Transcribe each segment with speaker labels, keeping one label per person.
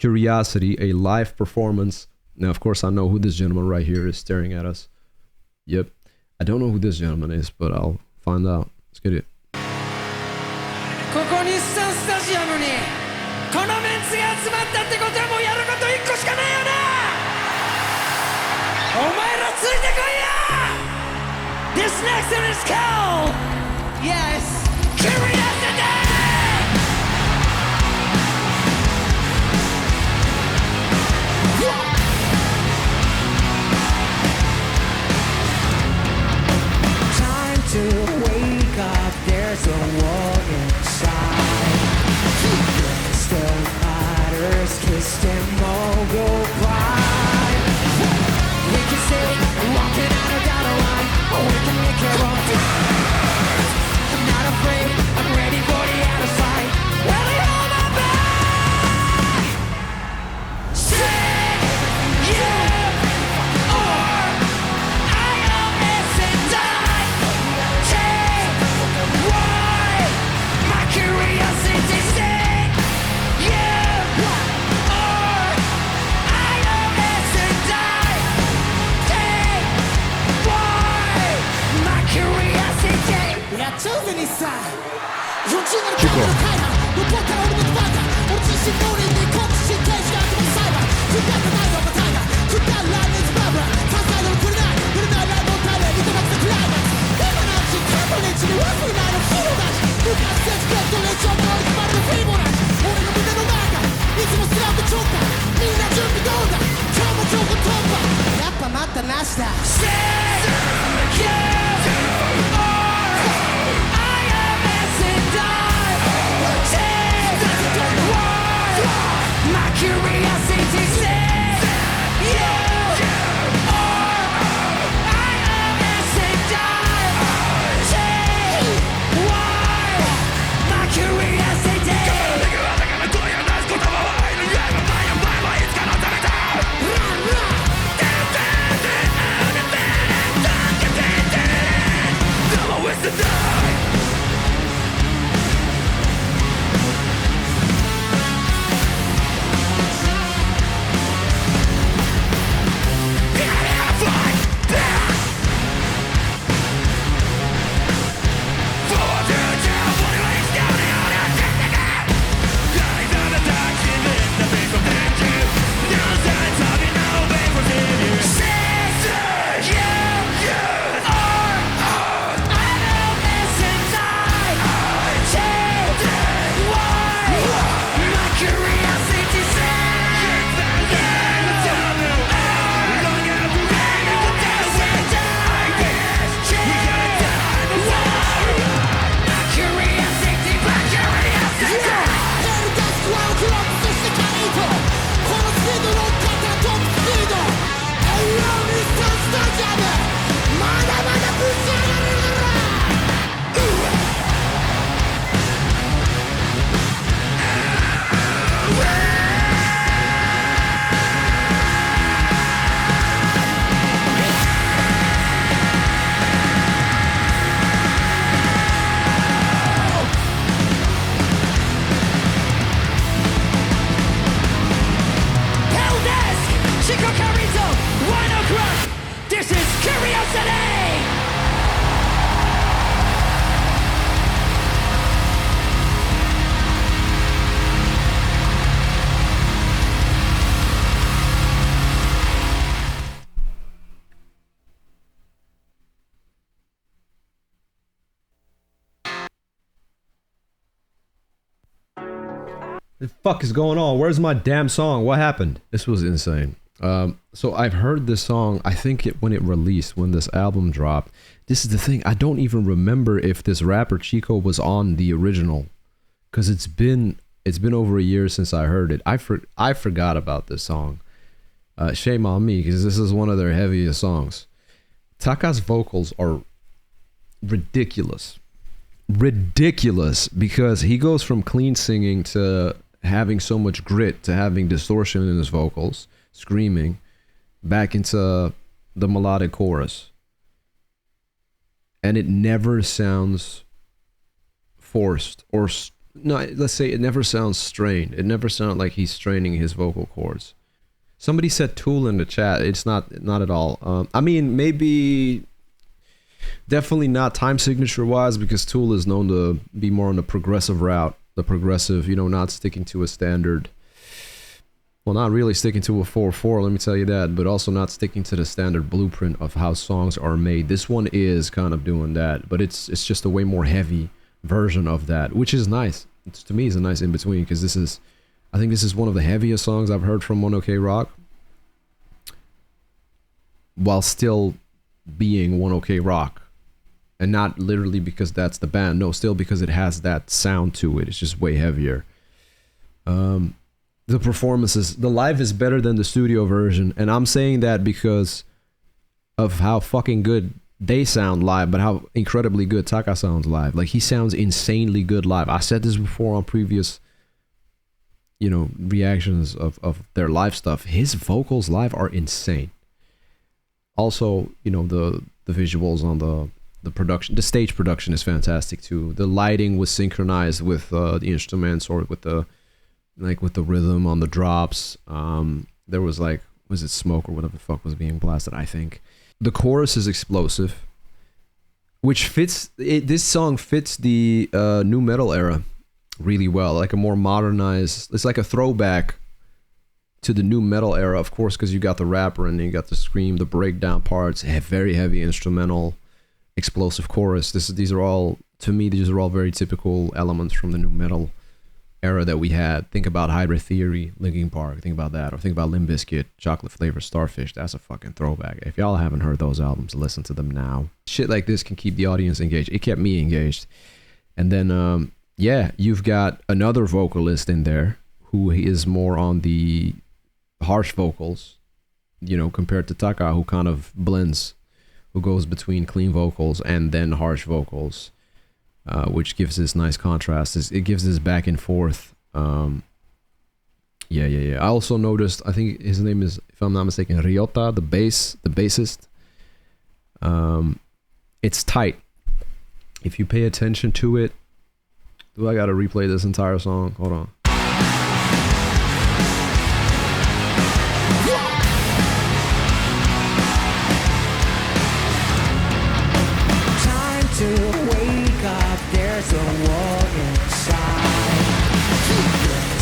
Speaker 1: Curiosity, a live performance. Now, of course, I know who this gentleman right here is staring at us. Yep. I don't know who this gentleman is, but I'll find out. Let's get it.
Speaker 2: ここ日産スタジアムにこのメンツが集まったってことはもうやること1個しかないよな。お前らついてこいや。 This next one is called Yes Curiosity. Time to wake up, there's a war inside. It still matters, kiss them all goodbye. We can say, walking out of data line, or we can make it wrong. I'm not afraid, I'm ready for the other side. Really hold my back. Say you or I am missing die. Take why my curiosity say you or I am missing die. Take why my curiosity. やっちゃうぜ日産。40年のキャリアの快楽。残ったら俺のバカ。俺自身能力に酷使刑事が集まる裁判。くだらないのが大河。くだらない熱バブラ。支えるくれない。くれないライブを耐えれ。認めたクライマックス。今のうちキャンプレッジに忘れないのヒーローだし。部活節ベッドレッジを回りまるのフィーボランチ。俺の胸の中。いつもスラウンドチョッカー。みんな準備どうだ。今日も今日も突破。やっぱ待ったなしだ。Say you my curiosity says you or I am missing die. Say why my curiosity. This is Curiosity!
Speaker 1: The fuck is going on? Where's my damn song? What happened? This was insane. So I've heard this song, I think when it released, when this album dropped. This is the thing, I don't even remember if this rapper Chico was on the original, because it's been over a year since I heard it. I forgot about this song. Shame on me, because this is one of their heaviest songs. Taka's vocals are ridiculous, because he goes from clean singing to having so much grit to having distortion in his vocals, screaming, back into the melodic chorus, and it never sounds forced or no, let's say it never sounds strained. It never sounds like he's straining his vocal cords. Somebody said Tool in the chat. It's not at all. I mean, maybe, definitely not time signature wise, because Tool is known to be more on the progressive route. The progressive, not sticking to a standard. Well, not really sticking to a 4/4, let me tell you that, but also not sticking to the standard blueprint of how songs are made. This one is kind of doing that, but it's just a way more heavy version of that, which is nice. To me, it's a nice in between, because I think this is one of the heaviest songs I've heard from 1OK Rock, while still being 1OK Rock, and not literally because that's the band. No, still because it has that sound to it. It's just way heavier. The performances, the live is better than the studio version, and I'm saying that because of how fucking good they sound live, but how incredibly good Taka sounds live. Like, he sounds insanely good live. I said this before on previous reactions of their live stuff. His vocals live are insane. Also, the visuals on the production, the stage production is fantastic too. The lighting was synchronized with the instruments, or with the rhythm on the drops. There was was it smoke or whatever the fuck was being blasted, I think. The chorus is explosive, which fits it. This song fits the new metal era really well, like a more modernized, it's like a throwback to the new metal era, of course, because you got the rapper and then you got the scream, the breakdown parts, very heavy instrumental, explosive chorus. These are all, to me, these are all very typical elements from the new metal era that we had. Think about Hydra Theory, Linkin Park, think about that, or think about Limp Bizkit, Chocolate Flavor Starfish. That's a fucking throwback. If y'all haven't heard those albums, listen to them now. Shit like this can keep the audience engaged. It kept me engaged. And then you've got another vocalist in there who is more on the harsh vocals, compared to Taka, who kind of blends, who goes between clean vocals and then harsh vocals, which gives this nice contrast. It gives this back and forth. I also noticed, I think his name is, if I'm not mistaken, Ryota, the bassist. It's tight. If you pay attention to it, do I gotta replay this entire song? Hold on.
Speaker 2: Time to wake up, there's a war inside.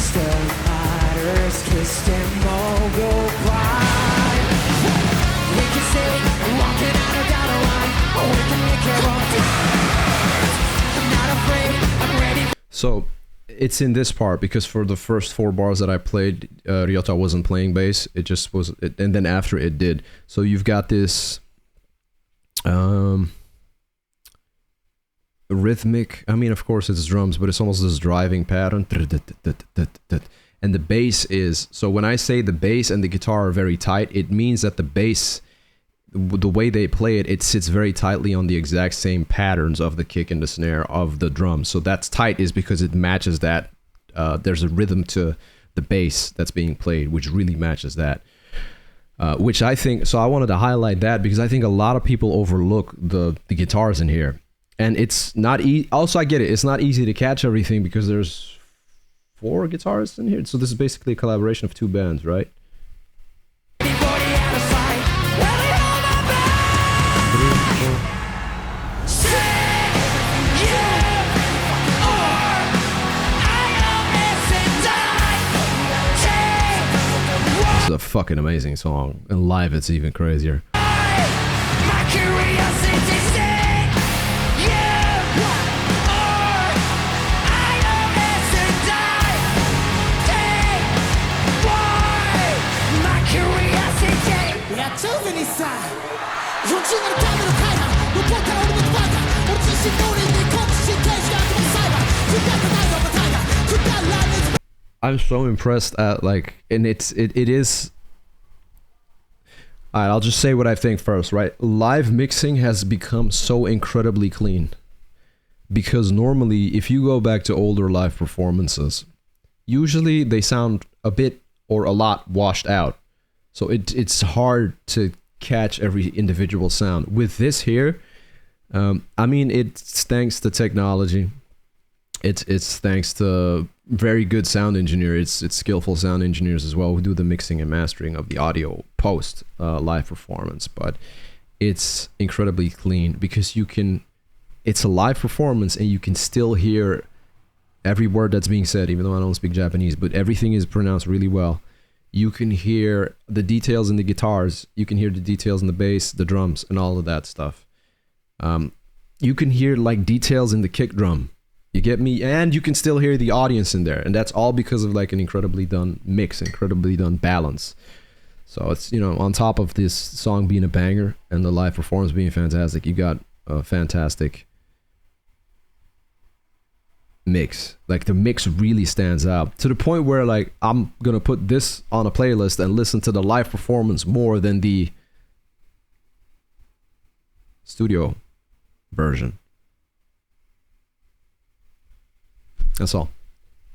Speaker 2: Still matters, kissed and mogul pride. We can say I'm walking out of down a line, or we can make it wrong. I'm not afraid, I'm ready.
Speaker 1: So it's in this part, because for the first 4 bars that I played, Ryota wasn't playing bass. It just was, and then after it did. So you've got this rhythmic, I mean, of course it's drums, but it's almost this driving pattern. And the bass is, so when I say the bass and the guitar are very tight, it means that the bass, the way they play it, it sits very tightly on the exact same patterns of the kick and the snare of the drums. So that's tight is because it matches that. There's a rhythm to the bass that's being played, which really matches that. Which I think, so I wanted to highlight that because I think a lot of people overlook the guitars in here. And it's not also, I get it, it's not easy to catch everything because there's 4 guitarists in here. So this is basically a collaboration of 2 bands, right? This is a fucking amazing song, and live it's even crazier. I'm so impressed at and it is. Alright, I'll just say what I think first, right? Live mixing has become so incredibly clean. Because normally, if you go back to older live performances, usually they sound a bit or a lot washed out. So it's hard to catch every individual sound. With this here, I mean, it's thanks to technology. It's thanks to very good sound engineer. It's skillful sound engineers as well who do the mixing and mastering of the audio post live performance. But it's incredibly clean because you can. It's a live performance and you can still hear every word that's being said, even though I don't speak Japanese. But everything is pronounced really well. You can hear the details in the guitars. You can hear the details in the bass, the drums, and all of that stuff. You can hear like details in the kick drum. You get me? And you can still hear the audience in there. And that's all because of like an incredibly done mix, incredibly done balance. So it's, you know, on top of this song being a banger and the live performance being fantastic, you got a fantastic mix. Like the mix really stands out to the point where like I'm gonna put this on a playlist and listen to the live performance more than the studio version. That's all.